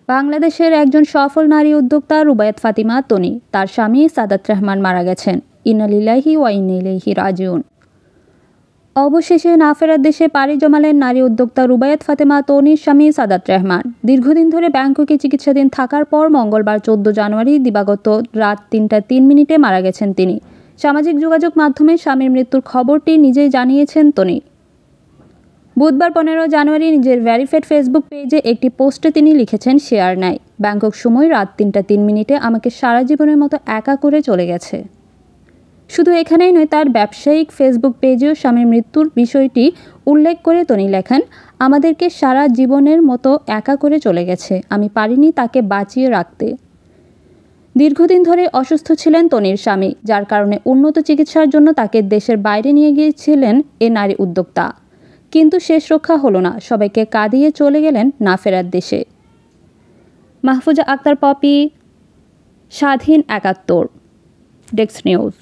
বাংলাদেশের একজন সফল নারী উদ্যোক্তা রুবায়েত ফাতিমা তনি তার স্বামী সাদাত রহমান মারা গেছেন। ইন্না লিল্লাহি ওয়া ইন্না ইলাইহি রাজিউন। অবশেষে না ফেরার দেশে পাড়ি জমালেন নারী উদ্যোক্তা রুবায়েত ফাতিমা তনির স্বামী সাদাত রহমান। দীর্ঘদিন ধরে ব্যাংককে চিকিৎসাধীন থাকার পর মঙ্গলবার 14 জানুয়ারি দিবাগত রাত 3টা 3 মিনিটে মারা গেছেন তিনি। সামাজিক যোগাযোগ মাধ্যমে স্বামীর মৃত্যুর খবরটি নিজেই জানিয়েছেন তনি। বুধবার 15 জানুয়ারি নিজের ভেরিফাইড ফেসবুক পেজে একটি পোস্টে তিনি লিখেছেন, শেয়ার নাই। ব্যাংকক সময় রাত 3টা 3 মিনিটে আমাকে সারা জীবনের মতো একা করে চলে গেছে। শুধু এখানেই নয়, তার ব্যবসায়িক ফেসবুক পেজেও স্বামীর মৃত্যুর বিষয়টি উল্লেখ করে তনি লেখেন, আমাদেরকে সারা জীবনের মতো একা করে চলে গেছে। আমি পারিনি তাকে বাঁচিয়ে রাখতে। দীর্ঘদিন ধরে অসুস্থ ছিলেন তনির স্বামী, যার কারণে উন্নত চিকিৎসার জন্য তাকে দেশের বাইরে নিয়ে গিয়েছিলেন এ নারী উদ্যোক্তা। কিন্তু শেষ রক্ষা হলো না, সবাইকে কাঁদিয়ে চলে গেলেন না ফেরার দেশে। মাহফুজা আক্তার, পপি, স্বাধীন ৭১, ডেস্ক নিউজ।